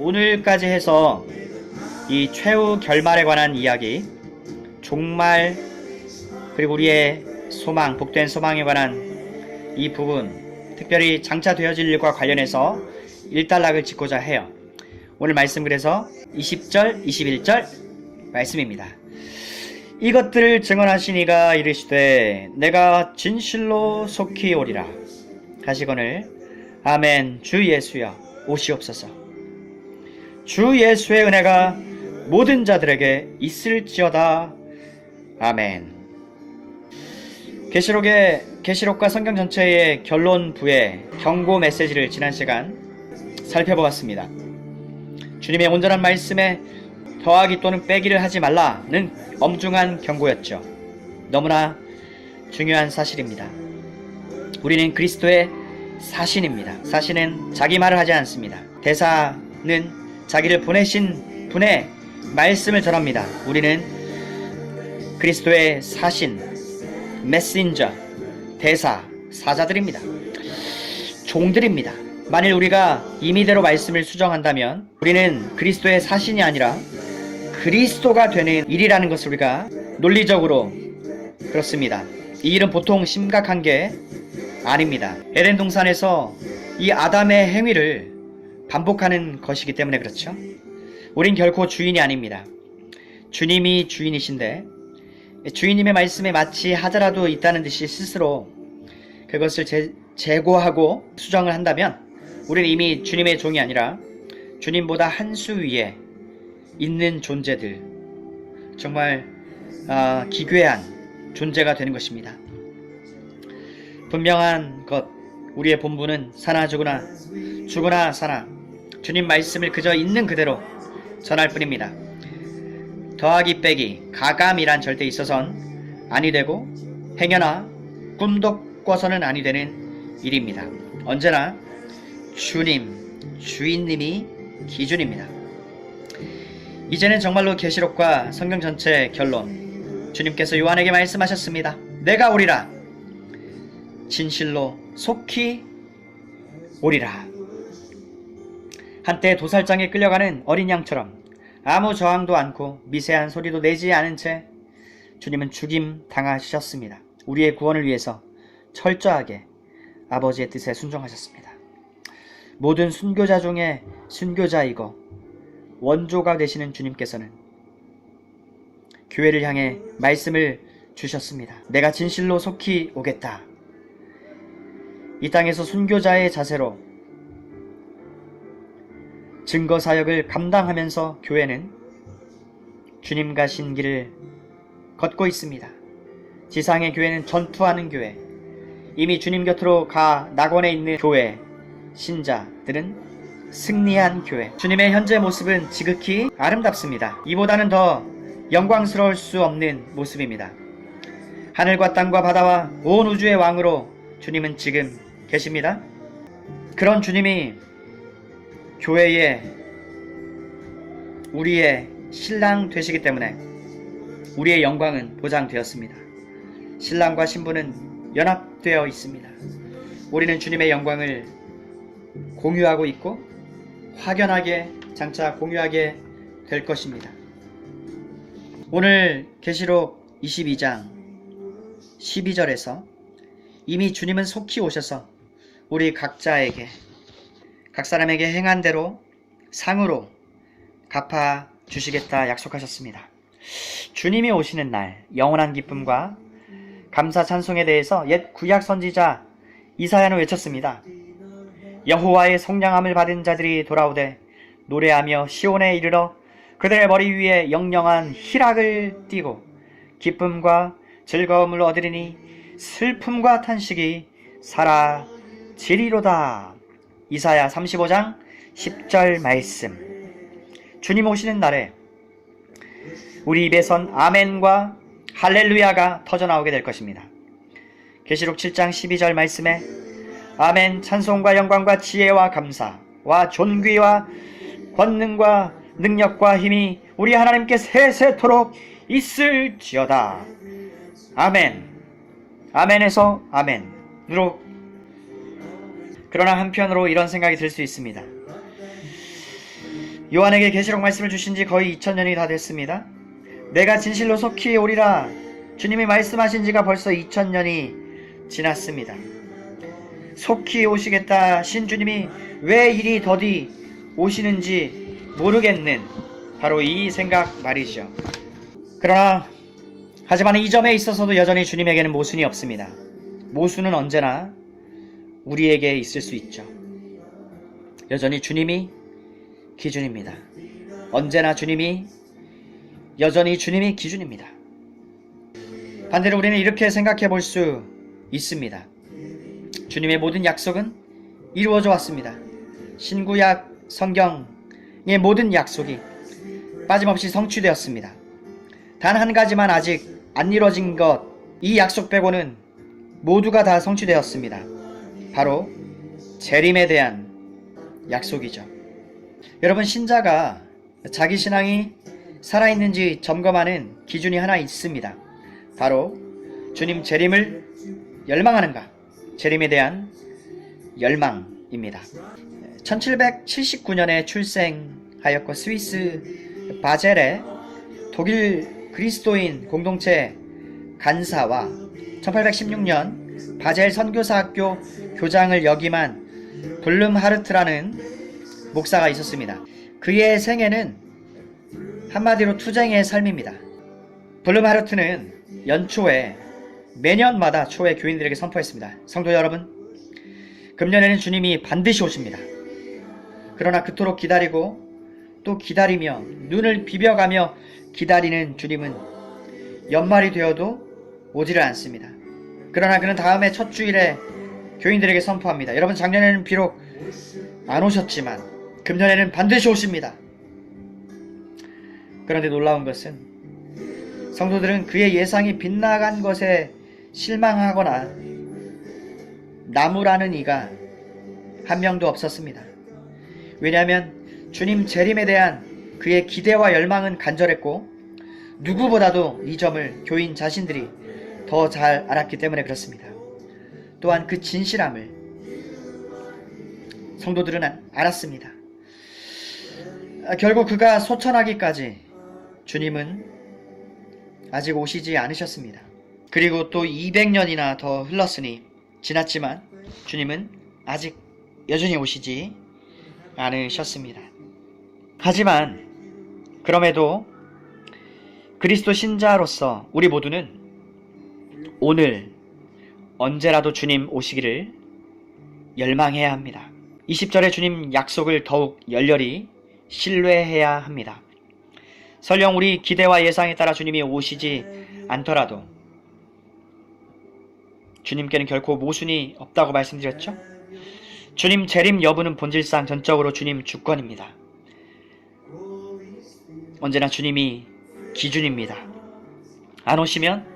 오늘까지 해서 이 최후 결말에 관한 이야기, 종말, 그리고 우리의 소망, 복된 소망에 관한 이 부분, 특별히 장차 되어질 일과 관련해서 일단락을 짓고자 해요. 오늘 말씀 그래서 20절, 21절 말씀입니다. 이것들을 증언하시니가 이르시되 내가 진실로 속히 오리라 하시거늘 아멘. 주 예수여 오시옵소서. 주 예수의 은혜가 모든 자들에게 있을지어다. 아멘. 계시록과 성경 전체의 결론부의 경고 메시지를 지난 시간 살펴보았습니다. 주님의 온전한 말씀에 더하기 또는 빼기를 하지 말라는 엄중한 경고였죠. 너무나 중요한 사실입니다. 우리는 그리스도의 사신입니다. 사신은 자기 말을 하지 않습니다. 대사는 자기를 보내신 분의 말씀을 전합니다. 우리는 그리스도의 사신, 메신저, 대사, 사자들입니다. 종들입니다. 만일 우리가 임의대로 말씀을 수정한다면 우리는 그리스도의 사신이 아니라 그리스도가 되는 일이라는 것을 우리가 논리적으로 그렇습니다. 이 일은 보통 심각한 게 아닙니다. 에덴 동산에서 이 아담의 행위를 반복하는 것이기 때문에 그렇죠. 우린 결코 주인이 아닙니다. 주님이 주인이신데 주인님의 말씀에 마치 하자라도 있다는 듯이 스스로 그것을 제고하고 수정을 한다면 우리는 이미 주님의 종이 아니라 주님보다 한 수 위에 있는 존재들, 정말 기괴한 존재가 되는 것입니다. 분명한 것, 우리의 본분은 사나 죽으나 죽으나 사나 주님 말씀을 그저 있는 그대로 전할 뿐입니다. 더하기 빼기, 가감이란 절대 있어선 아니 되고 행여나 꿈도 꿔서는 아니 되는 일입니다. 언제나 주인님이 기준입니다. 이제는 정말로 계시록과 성경 전체 결론, 주님께서 요한에게 말씀하셨습니다. 내가 오리라. 진실로 속히 오리라. 한때 도살장에 끌려가는 어린 양처럼 아무 저항도 않고 미세한 소리도 내지 않은 채 주님은 죽임 당하셨습니다. 우리의 구원을 위해서 철저하게 아버지의 뜻에 순종하셨습니다. 모든 순교자 중에 순교자이고 원조가 되시는 주님께서는 교회를 향해 말씀을 주셨습니다. 내가 진실로 속히 오겠다. 이 땅에서 순교자의 자세로 증거사역을 감당하면서 교회는 주님 가신 길을 걷고 있습니다. 지상의 교회는 전투하는 교회, 이미 주님 곁으로 가 낙원에 있는 교회, 신자들은 승리한 교회. 주님의 현재 모습은 지극히 아름답습니다. 이보다는 더 영광스러울 수 없는 모습입니다. 하늘과 땅과 바다와 온 우주의 왕으로 주님은 지금 계십니다. 그런 주님이 교회의 우리의 신랑 되시기 때문에 우리의 영광은 보장되었습니다. 신랑과 신부는 연합되어 있습니다. 우리는 주님의 영광을 공유하고 있고 확연하게 장차 공유하게 될 것입니다. 오늘 계시록 22장 12절에서 이미 주님은 속히 오셔서 우리 각 사람에게 행한 대로 상으로 갚아 주시겠다 약속하셨습니다. 주님이 오시는 날 영원한 기쁨과 감사 찬송에 대해서 옛 구약 선지자 이사야는 외쳤습니다. 여호와의 속량함을 받은 자들이 돌아오되 노래하며 시온에 이르러 그들의 머리 위에 영영한 희락을 띠고 기쁨과 즐거움을 얻으리니 슬픔과 탄식이 사라지리로다. 이사야 35장 10절 말씀. 주님 오시는 날에 우리 입에선 아멘과 할렐루야가 터져나오게 될 것입니다. 계시록 7장 12절 말씀에 아멘, 찬송과 영광과 지혜와 감사와 존귀와 권능과 능력과 힘이 우리 하나님께 세세토록 있을지어다. 아멘. 아멘에서 아멘으로. 그러나 한편으로 이런 생각이 들 수 있습니다. 요한에게 계시록 말씀을 주신 지 거의 2000년이 다 됐습니다. 내가 진실로 속히 오리라 주님이 말씀하신 지가 벌써 2000년이 지났습니다. 속히 오시겠다 신주님이 왜 이리 더디 오시는지 모르겠는 바로 이 생각 말이죠. 그러나 하지만 이 점에 있어서도 여전히 주님에게는 모순이 없습니다. 모순은 언제나 우리에게 있을 수 있죠. 여전히 주님이 기준입니다. 언제나 여전히 주님이 기준입니다. 반대로 우리는 이렇게 생각해 볼 수 있습니다. 주님의 모든 약속은 이루어져 왔습니다. 신구약 성경의 모든 약속이 빠짐없이 성취되었습니다. 단 한 가지만 아직 안 이루어진 것, 이 약속 빼고는 모두가 다 성취되었습니다. 바로 재림에 대한 약속이죠. 여러분, 신자가 자기 신앙이 살아있는지 점검하는 기준이 하나 있습니다. 바로 주님 재림을 열망하는가, 재림에 대한 열망입니다. 1779년에 출생하였고 스위스 바젤의 독일 그리스도인 공동체 간사와 1816년 바젤 선교사학교 교장을 역임한 블룸하르트라는 목사가 있었습니다. 그의 생애는 한마디로 투쟁의 삶입니다. 블룸하르트는 연초에 매년마다 초에 교인들에게 선포했습니다. 성도 여러분, 금년에는 주님이 반드시 오십니다. 그러나 그토록 기다리고 또 기다리며 눈을 비벼가며 기다리는 주님은 연말이 되어도 오지를 않습니다. 그러나 그는 다음해 첫 주일에 교인들에게 선포합니다. 여러분, 작년에는 비록 안 오셨지만 금년에는 반드시 오십니다. 그런데 놀라운 것은 성도들은 그의 예상이 빗나간 것에 실망하거나 나무라는 이가 한 명도 없었습니다. 왜냐하면 주님 재림에 대한 그의 기대와 열망은 간절했고 누구보다도 이 점을 교인 자신들이 더 잘 알았기 때문에 그렇습니다. 또한 그 진실함을 성도들은 알았습니다. 결국 그가 소천하기까지 주님은 아직 오시지 않으셨습니다. 그리고 또 200년이나 더 흘렀으니 지났지만 주님은 아직 여전히 오시지 않으셨습니다. 하지만 그럼에도 그리스도 신자로서 우리 모두는 오늘 언제라도 주님 오시기를 열망해야 합니다. 20절의 주님 약속을 더욱 열렬히 신뢰해야 합니다. 설령 우리 기대와 예상에 따라 주님이 오시지 않더라도 주님께는 결코 모순이 없다고 말씀드렸죠? 주님 재림 여부는 본질상 전적으로 주님 주권입니다. 언제나 주님이 기준입니다. 안 오시면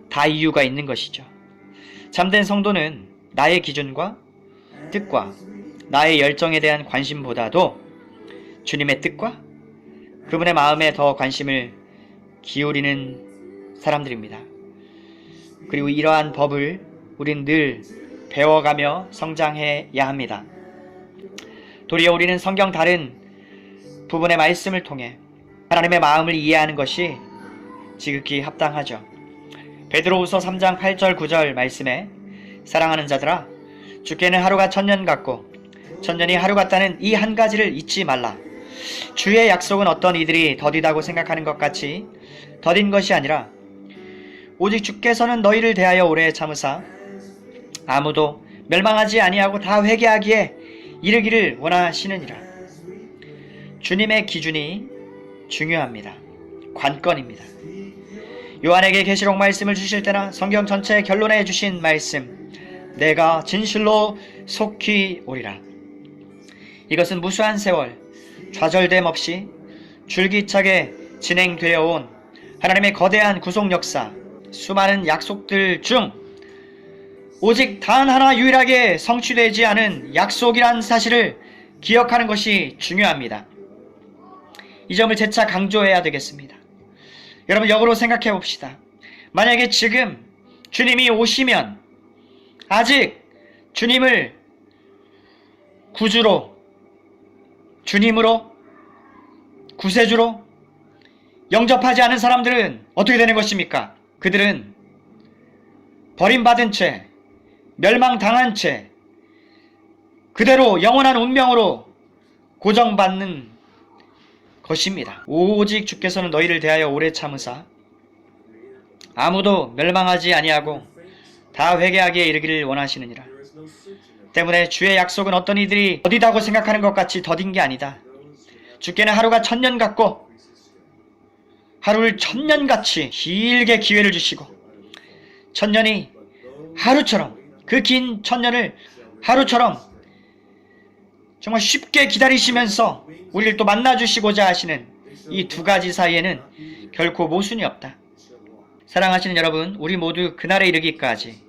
다 이유가 있는 것이죠. 참된 성도는 나의 기준과 뜻과 나의 열정에 대한 관심보다도 주님의 뜻과 그분의 마음에 더 관심을 기울이는 사람들입니다. 그리고 이러한 법을 우린 늘 배워가며 성장해야 합니다. 도리어 우리는 성경 다른 부분의 말씀을 통해 하나님의 마음을 이해하는 것이 지극히 합당하죠. 베드로후서 3장 8절 9절 말씀에 사랑하는 자들아 주께는 하루가 천년 같고 천년이 하루 같다는 이 한 가지를 잊지 말라. 주의 약속은 어떤 이들이 더디다고 생각하는 것 같이 더딘 것이 아니라 오직 주께서는 너희를 대하여 오래 참으사 아무도 멸망하지 아니하고 다 회개하기에 이르기를 원하시느니라. 주님의 기준이 중요합니다. 관건입니다. 요한에게 계시록 말씀을 주실 때나 성경 전체의 결론에 주신 말씀, 내가 진실로 속히 오리라. 이것은 무수한 세월 좌절됨 없이 줄기차게 진행되어 온 하나님의 거대한 구속 역사, 수많은 약속들 중 오직 단 하나 유일하게 성취되지 않은 약속이란 사실을 기억하는 것이 중요합니다. 이 점을 재차 강조해야 되겠습니다. 여러분, 역으로 생각해 봅시다. 만약에 지금 주님이 오시면 아직 주님을 구주로, 주님으로 구세주로 영접하지 않은 사람들은 어떻게 되는 것입니까? 그들은 버림받은 채, 멸망당한 채 그대로 영원한 운명으로 고정받는 것입니다. 오직 주께서는 너희를 대하여 오래 참으사 아무도 멸망하지 아니하고 다 회개하기에 이르기를 원하시느니라. 때문에 주의 약속은 어떤 이들이 더디다고 생각하는 것 같이 더딘 게 아니다. 주께는 하루가 1000년 같고 하루를 1000년같이 길게 기회를 주시고 1000년이 하루처럼, 그 긴 1000년을 하루처럼 정말 쉽게 기다리시면서 우리를 또 만나주시고자 하시는 이 두 가지 사이에는 결코 모순이 없다. 사랑하시는 여러분, 우리 모두 그날에 이르기까지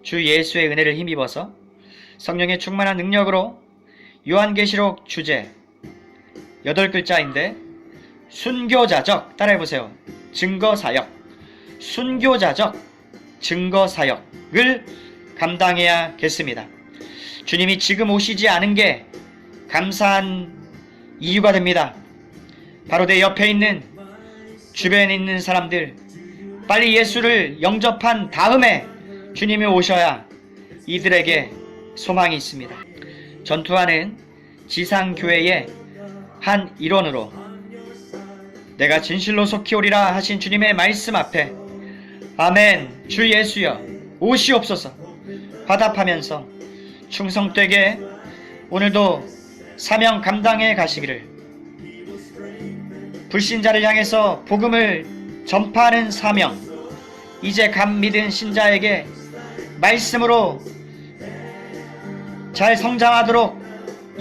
주 예수의 은혜를 힘입어서 성령의 충만한 능력으로 요한계시록 주제 8글자인데 순교자적, 따라해보세요. 증거사역, 순교자적 증거사역을 감당해야겠습니다. 주님이 지금 오시지 않은 게 감사한 이유가 됩니다. 바로 내 옆에 있는, 주변에 있는 사람들 빨리 예수를 영접한 다음에 주님이 오셔야 이들에게 소망이 있습니다. 전투하는 지상교회의 한 일원으로 내가 진실로 속히 오리라 하신 주님의 말씀 앞에 아멘, 주 예수여 오시옵소서 화답하면서 충성되게 오늘도 사명 감당해 가시기를, 불신자를 향해서 복음을 전파하는 사명, 이제 감 믿은 신자에게 말씀으로 잘 성장하도록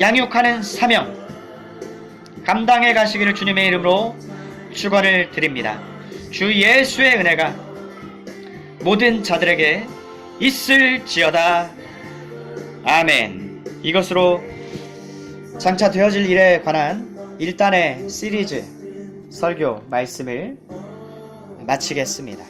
양육하는 사명 감당해 가시기를 주님의 이름으로 축원을 드립니다. 주 예수의 은혜가 모든 자들에게 있을지어다. 아멘. 이것으로 장차 되어질 일에 관한 1단의 시리즈 설교 말씀을 마치겠습니다.